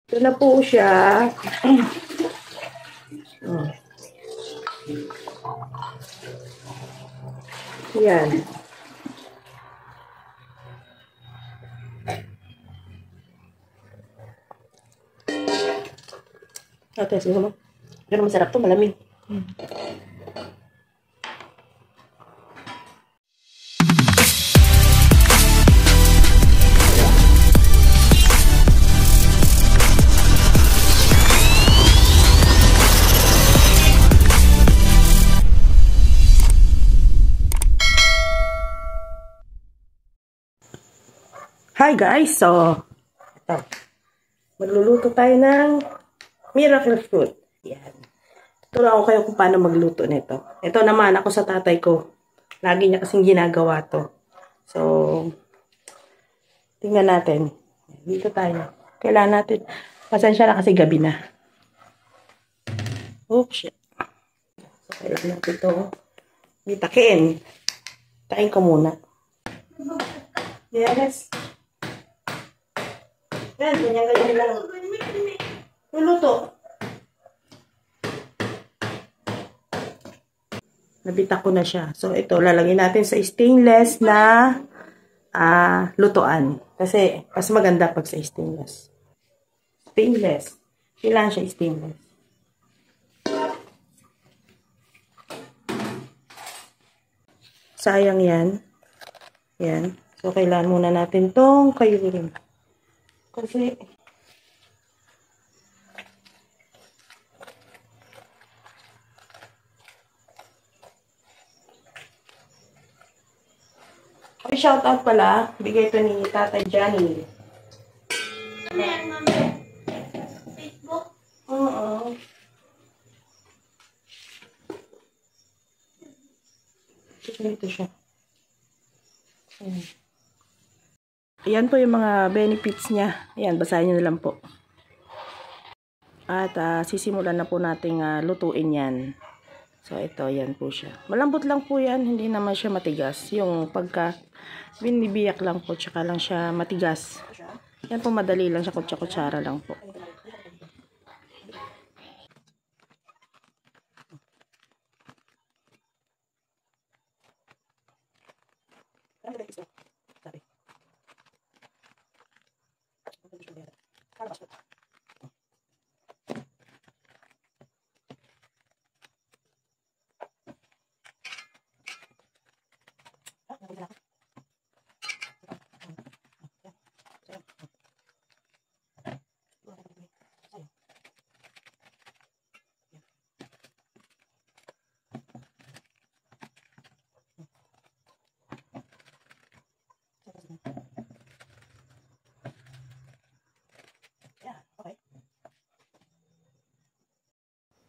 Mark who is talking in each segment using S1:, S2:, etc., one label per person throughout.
S1: Ito na po siya. Oh. Yan. Ate, siguro. Pero masarap to, malamig. Hi guys! So, ito. Magluluto tayo ng miracle fruit. Yan. Turuan ko kayo kung paano magluto nito. Ito naman, ako sa tatay ko. Lagi niya kasing ginagawa to. So, tingnan natin. Dito tayo. Kailangan natin. Pasensya na kasi gabi na. Oops, shit. So, kailangan natin ito bitakin. Tain ko muna. Yes. Yan, ganyan lang. Luluto. Nabita ko na siya. So, ito, lalagyan natin sa stainless na lutuan. Kasi, mas maganda pag sa stainless. Stainless. Kailangan siya stainless. Sayang yan. Yan. So, kailangan muna natin tong kayurin. Kasi, ay, shoutout pala. Bigay ito ni Tatay Johnny.
S2: Ano yan, mami? Facebook?
S1: Oo. Ito siya. Ayan. Ayan po yung mga benefits niya. Ayan, basahin nyo na lang po. At sisimulan na po nating lutuin yan. So, ito, yan po siya. Malambot lang po yan. Hindi naman siya matigas. Yung pagka binibiyak lang po, tsaka lang siya matigas. Yan po, madali lang siya. Kutsa-kutsara lang po.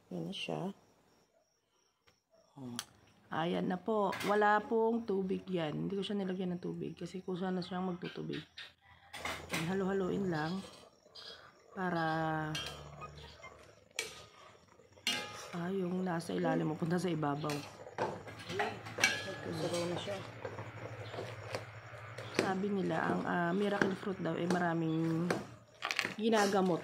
S1: Yan siya. Ayan na po. Wala pong tubig yan. Hindi ko siya nilagyan ng tubig kasi kusa na siyang magtutubig. Halo-haloin lang para yung nasa ilalim mo punta sa ibabaw. Nagsasabaw na siya. Sabi nila ang miracle fruit daw ay maraming ginagamot.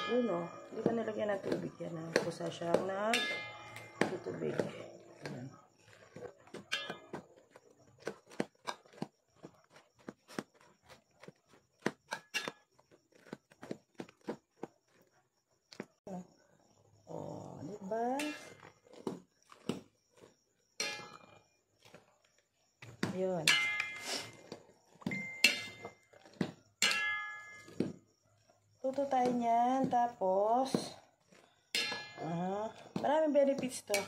S1: Ano, hindi ka nilagyan ng tubig yan. Kusa siyang nagtutubig. Ayan. Oh, diba? Ayun. Tuto tayo niyan. Tapos, maraming benefits to.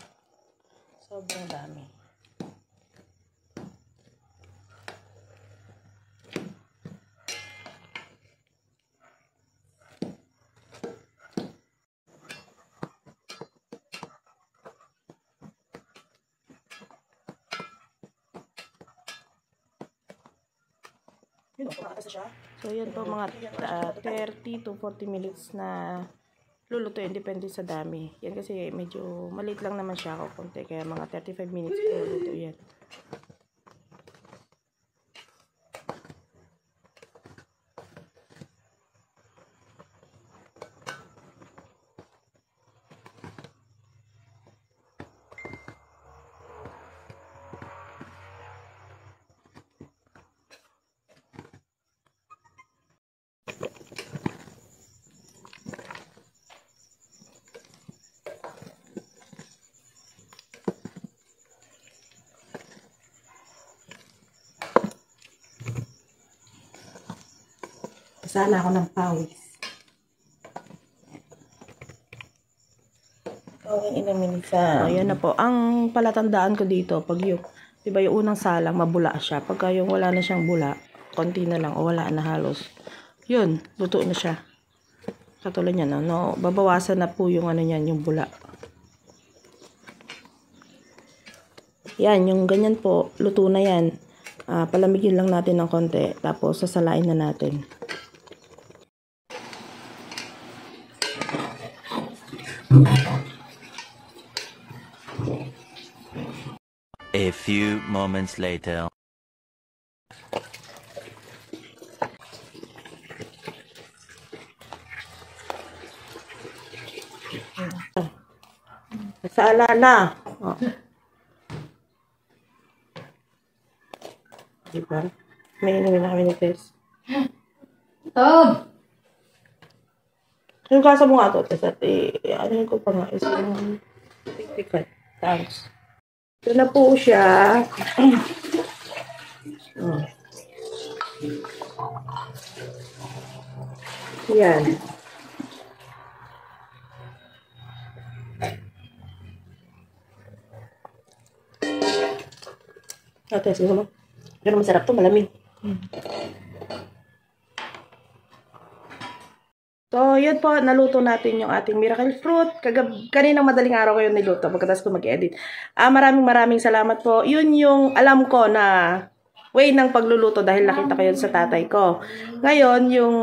S1: Sobrang dami. So, yan po mga 30 to 40 minutes na lulutuin. Depende sa dami. Yan kasi medyo maliit lang naman siya ako konti. Kaya mga 35 minutes po luluto yan. Sana ako ng pawis. Ayan na po. Ang palatandaan ko dito, pag yung, diba yung unang salang, mabula siya. Pagka yung wala na siyang bula, konti na lang o wala na halos. Yun, luto na siya. Katulad niya, no? Babawasan na po yung ano niyan, yung bula. Yan, yung ganyan po, luto na yan. Palamigin lang natin ng konti, tapos sasalain na natin.
S3: A few moments later.
S1: Sala na. Oh. Diba? May inumin na kami ni Tess. Yung kasa mo nga to, Tess, at ano ko pa nga, is yung tiktikan. Thanks. Ito na po siya. Oh. Yan. Ate, siguro mo. Pero masarap to, malamig. So, yun po, naluto natin yung ating miracle fruit. Kaninang madaling araw ko yun niluto pagkatapos ko mag-edit. Maraming salamat po. Yun yung alam ko na way ng pagluluto dahil nakita ko yun sa tatay ko. Ngayon, yung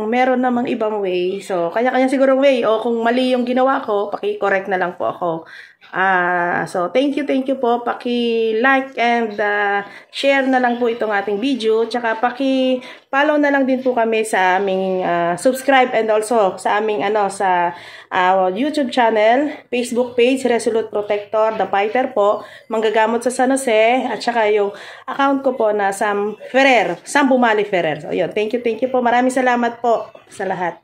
S1: meron namang ibang way. So, kanya-kanya sigurong way. O kung mali yung ginawa ko, paki-correct na lang po ako. So, thank you po. Paki-like and share na lang po itong ating video. Tsaka paki-follow na lang din po kami sa aming subscribe and also sa aming sa YouTube channel, Facebook page, Resolute Protector, The Fighter po, manggagamot sa San Jose, at saka yung account ko po na Sam Bumali Ferrer. So, yun. Thank you po. Maraming salamat po sa lahat.